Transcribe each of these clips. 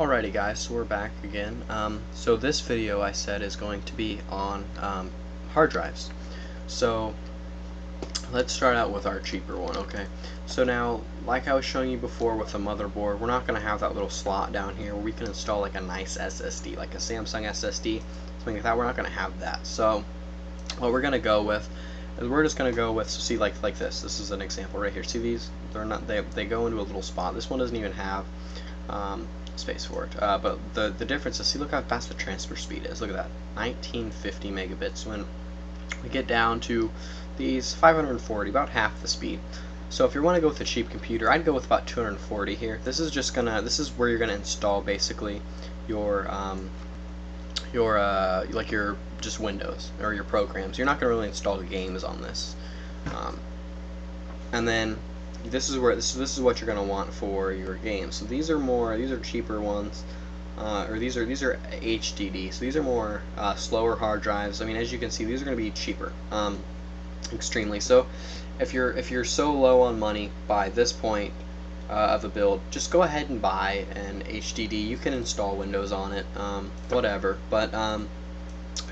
Alrighty guys, so we're back again. So this video I said is going to be on hard drives. So let's start out with our cheaper one, okay? So now, like I was showing you before with the motherboard, we're not going to have that little slot down here where we can install like a nice SSD, like a Samsung SSD, something like that. We're not going to have that. So what we're going to go with is we're just going to go with, so see like this. This is an example right here. See these? They're not. They go into a little spot. This one doesn't even have space for it. But the difference is, see, look how fast the transfer speed is. Look at that, 1950 megabits. When we get down to these 540, about half the speed. So if you want to go with a cheap computer, I'd go with about 240 here. This is where you're gonna install basically your like your just Windows or your programs. You're not gonna really install the games on this. And then this is what you're gonna want for your games. So these are cheaper ones, or these are HDD. So these are more slower hard drives. I mean, as you can see, these are gonna be cheaper, extremely. So if you're so low on money by this point of a build, just go ahead and buy an HDD. You can install Windows on it, whatever. But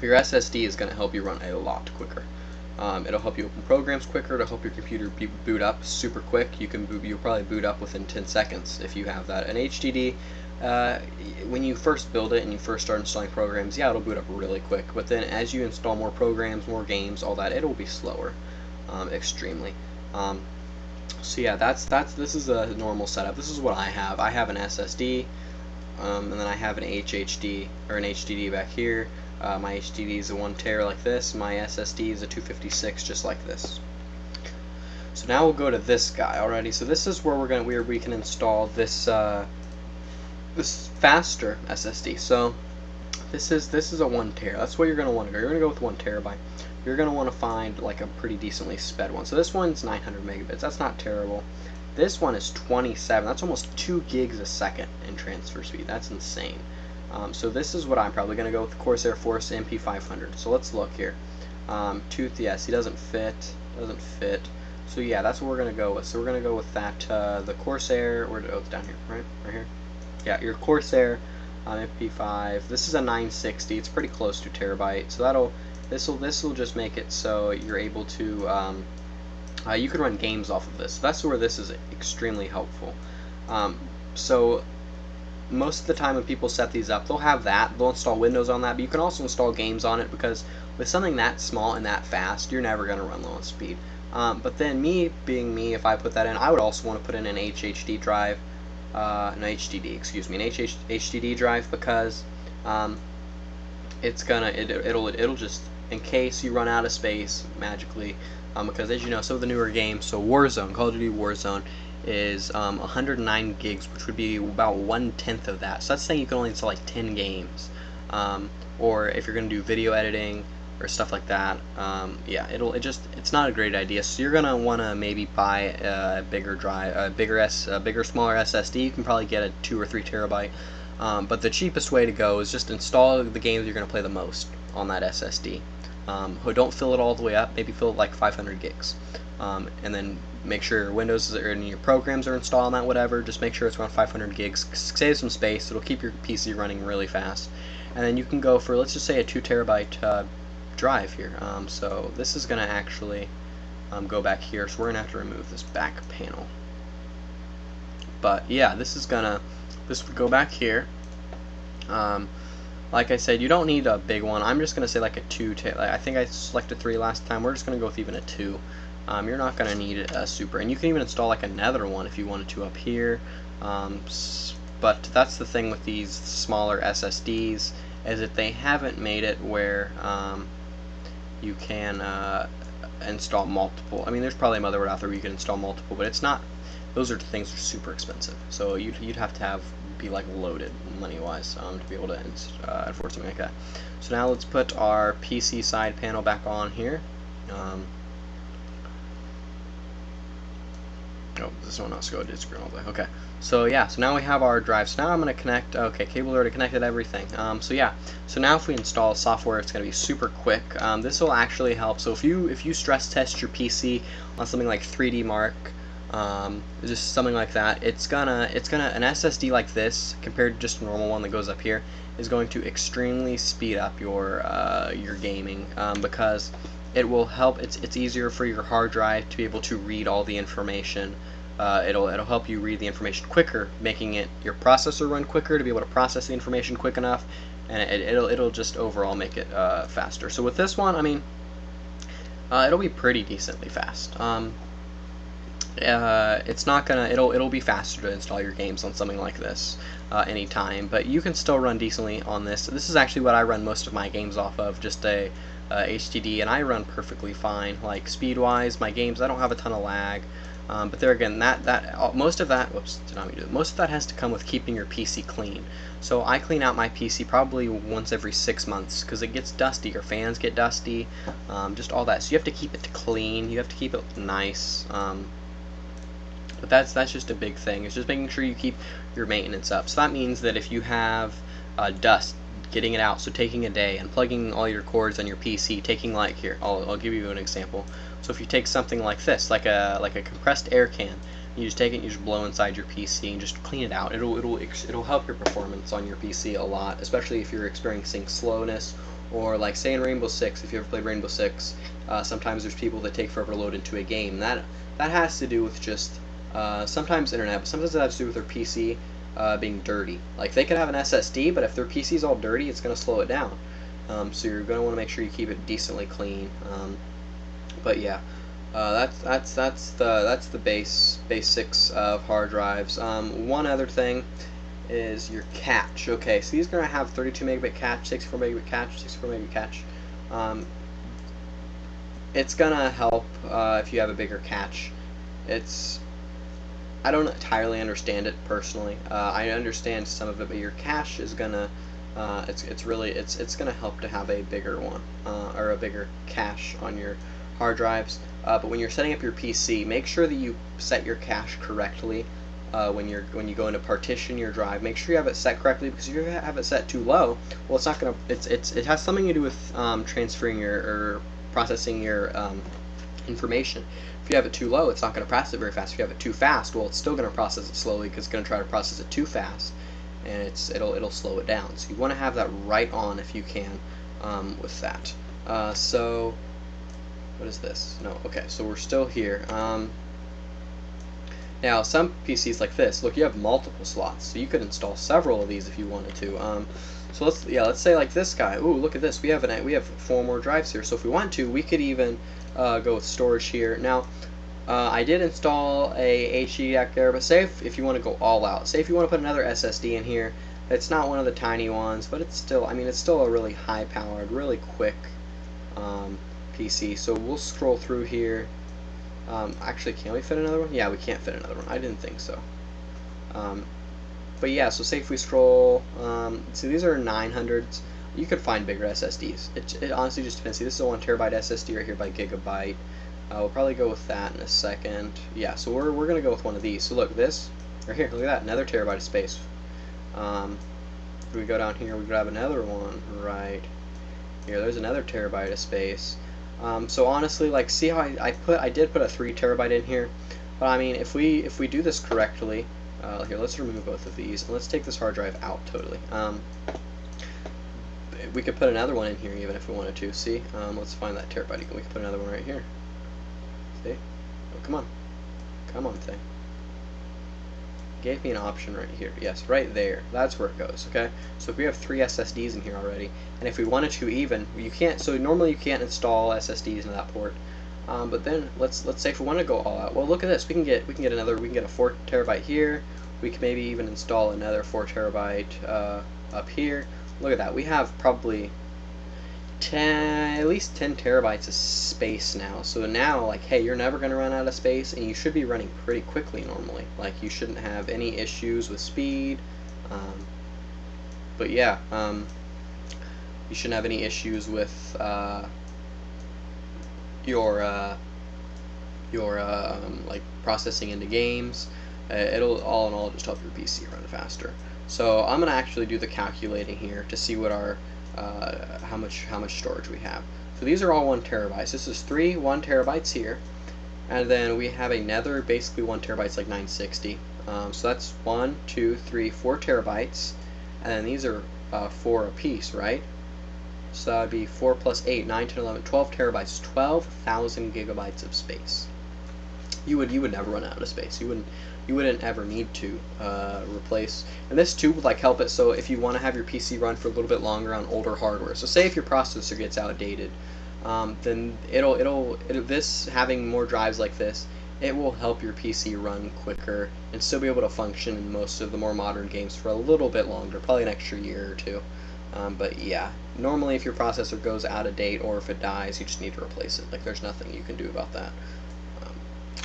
your SSD is gonna help you run a lot quicker. It'll help you open programs quicker. It'll help your computer boot up super quick. You'll probably boot up within 10 seconds if you have that. An HDD, when you first build it and you first start installing programs, yeah, it'll boot up really quick. But then as you install more programs, more games, all that, it'll be slower, extremely. So yeah, this is a normal setup. This is what I have. I have an SSD, and then I have an HHD or an HDD back here. My HDD is a 1 tera like this. My SSD is a 256 just like this. So now we'll go to this guy already. So this is where we can install this this faster SSD. So this is a 1 tera. That's what you're gonna want to go. You're gonna go with 1 terabyte. You're gonna want to find like a pretty decently sped one. So this one's 900 megabits. That's not terrible. This one is 27. That's almost 2 gigs a second in transfer speed. That's insane. So this is what I'm probably going to go with, the Corsair Force MP500. So let's look here. Tooth, yes, he doesn't fit. So yeah, that's what we're going to go with. So we're going to go with that, the Corsair, it's down here, right here. Yeah, your Corsair MP5. This is a 960. It's pretty close to terabyte. So this will just make it so you're able to you can run games off of this. So that's where this is extremely helpful. So most of the time when people set these up, they'll install Windows on that, but you can also install games on it, because with something that small and that fast, you're never going to run low on speed. But then me being me, if I put that in, I would also want to put in an HHD drive, an HDD drive, because it'll just, in case you run out of space magically, because as you know, some of the newer games, so Warzone, Call of Duty Warzone, is 109 gigs, which would be about 1/10 of that. So that's saying you can only install like 10 games. Or if you're going to do video editing or stuff like that, yeah, it's not a great idea. So you're gonna want to maybe buy a bigger drive, smaller SSD. You can probably get a 2 or 3 terabyte. But the cheapest way to go is just install the games you're going to play the most on that SSD. Don't fill it all the way up. Maybe fill it like 500 gigs. And then make sure your Windows and your programs are installed on that, whatever. Just make sure it's around 500 gigs. Save some space. It'll keep your PC running really fast. And then you can go for, let's just say, a 2 terabyte drive here. So this is going to actually go back here. So we're going to have to remove this back panel. But yeah, this would go back here. Like I said, you don't need a big one. I'm just going to say like a 2 terabyte. I think I selected 3 last time. We're just going to go with even a 2. You're not going to need a super, and you can even install like another one if you wanted to up here. But that's the thing with these smaller SSDs, is that they haven't made it where you can install multiple. I mean, there's probably a motherboard out there where you can install multiple, but it's not. Those things are super expensive. So you'd have to be like loaded money-wise to be able to afford something like that. So now let's put our PC side panel back on here. Oh, this one has to go to screen all the way. Okay. So yeah, so now we have our drive. So now I'm going to connect, okay, cable already connected, everything. So yeah, so now if we install software, it's going to be super quick. This will actually help. So if you stress test your PC on something like 3D Mark, just something like that. It's gonna an SSD like this compared to just a normal one that goes up here is going to extremely speed up your gaming, because it will help. It's easier for your hard drive to be able to read all the information. It'll help you read the information quicker, making it your processor run quicker to be able to process the information quick enough, and it'll just overall make it faster. So with this one, I mean, it'll be pretty decently fast. It's not gonna. It'll be faster to install your games on something like this anytime, but you can still run decently on this. This is actually what I run most of my games off of, just a HDD, and I run perfectly fine. Like speed-wise, my games, I don't have a ton of lag. But there again, most of that, whoops, did not mean to do that. Most of that has to come with keeping your PC clean. So I clean out my PC probably once every 6 months because it gets dusty. Your fans get dusty, just all that. So you have to keep it clean. You have to keep it nice. But that's just a big thing. It's just making sure you keep your maintenance up. So that means that if you have dust, getting it out, so taking a day, unplugging all your cords on your PC, taking like here, I'll give you an example. So if you take something like this, like a compressed air can, you just take it and you just blow inside your PC and just clean it out. It'll help your performance on your PC a lot, especially if you're experiencing slowness, or like say in Rainbow Six, if you ever played Rainbow Six, sometimes there's people that take forever to load into a game. That has to do with just sometimes internet, but sometimes it has to do with their PC being dirty. Like they could have an SSD, but if their PC is all dirty, it's going to slow it down. So you're going to want to make sure you keep it decently clean. But yeah, that's the basics of hard drives. One other thing is your cache. Okay, so these are going to have 32 megabit cache, 64 megabit cache, 64 megabit cache. It's going to help if you have a bigger cache. I don't entirely understand it personally. I understand some of it, but your cache is gonna it's gonna help to have a bigger one or a bigger cache on your hard drives. But when you're setting up your PC, make sure that you set your cache correctly. When you go into partition your drive, make sure you have it set correctly, because if you have it set too low, well, it's not gonna. It has something to do with transferring or processing your information. If you have it too low, it's not going to process it very fast. If you have it too fast, well, it's still going to process it slowly because it's going to try to process it too fast, and it'll slow it down. So you want to have that right on if you can with that. So what is this? No, okay. So we're still here. Now some PCs like this, look, you have multiple slots, so you could install several of these if you wanted to. So let's say like this guy. Ooh, look at this. We have 4 more drives here. So if we want to, we could even go with storage here. Now, I did install a HDD back there, but say if you want to go all out, say if you want to put another SSD in here, it's not one of the tiny ones, but it's still, I mean, it's still a really high-powered, really quick PC. So we'll scroll through here. Actually, can we fit another one? Yeah, we can't fit another one. I didn't think so. But yeah, so say if we scroll, so these are 900s. You could find bigger SSDs. It honestly just depends. See, this is a 1 terabyte SSD right here by Gigabyte. We'll probably go with that in a second. Yeah, so we're gonna go with one of these. So look, this right here. Look at that, another terabyte of space. If we go down here, we grab another one right here. There's another terabyte of space. So honestly, like, see how I did put a 3 terabyte in here, but I mean, if we do this correctly, here, let's remove both of these and let's take this hard drive out totally. We could put another one in here even if we wanted to. See, let's find that terabyte again. We could put another one right here. See? Oh, come on thing. Gave me an option right here. Yes, right there. That's where it goes. Okay. So if we have 3 SSDs in here already, and if we wanted to even, you can't. So normally you can't install SSDs into that port. But then let's say if we want to go all out. Well, look at this. We can get a 4 terabyte here. We can maybe even install another 4 terabyte up here. Look at that. We have probably at least 10 terabytes of space now. So now, like, hey, you're never going to run out of space, and you should be running pretty quickly normally. Like, you shouldn't have any issues with speed. But yeah, you shouldn't have any issues with your like processing into games. It'll all in all just help your PC run faster. So I'm gonna actually do the calculating here to see what our how much storage we have. So these are all 1 terabytes. This is 3 1 terabytes here, And then we have another, basically 1 terabyte is like 960. So that's 1, 2, 3, 4 terabytes, and then these are 4 a piece, right? So that would be 4 plus 8, 9, 10, 11, 12 terabytes, 12,000 gigabytes of space. You would never run out of space. You wouldn't ever need to replace. And this too would like help it. So if you want to have your PC run for a little bit longer on older hardware, so say if your processor gets outdated, then this having more drives like this, it will help your PC run quicker and still be able to function in most of the more modern games for a little bit longer, probably an extra year or two. But yeah, normally if your processor goes out of date or if it dies, you just need to replace it. Like there's nothing you can do about that.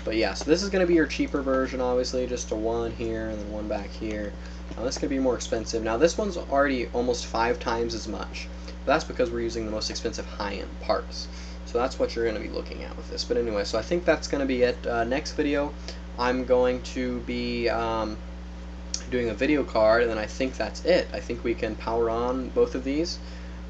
But yeah, so this is going to be your cheaper version, obviously, just a 1 here and then 1 back here. This is going to be more expensive. Now this one's already almost 5 times as much. But that's because we're using the most expensive high-end parts. So that's what you're going to be looking at with this. But anyway, so I think that's going to be it. Next video, I'm going to be doing a video card, and then I think that's it. I think we can power on both of these.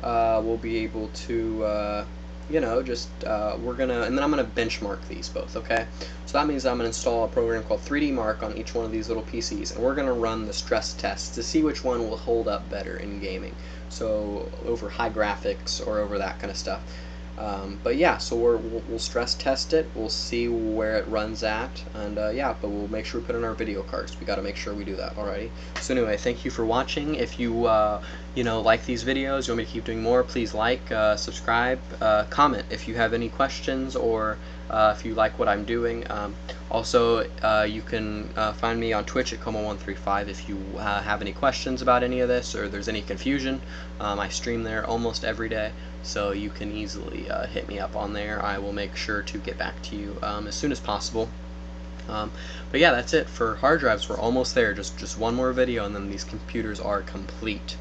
We'll be able to you know, just we're gonna, and then I'm gonna benchmark these both, okay? So that means I'm gonna install a program called 3D Mark on each one of these little PCs, and we're gonna run the stress tests to see which one will hold up better in gaming, so over high graphics or over that kind of stuff. But yeah, so we'll stress test it, we'll see where it runs at, and yeah, but we'll make sure we put in our video cards. We got to make sure we do that. Alrighty. So anyway, thank you for watching. If you you know, like these videos, you want me to keep doing more, please like, subscribe, comment if you have any questions, or if you like what I'm doing. Also, you can find me on Twitch at Como135 if you have any questions about any of this, or there's any confusion. I stream there almost every day, so you can easily hit me up on there. I will make sure to get back to you as soon as possible. But yeah, that's it for hard drives. We're almost there. Just one more video, and then these computers are complete.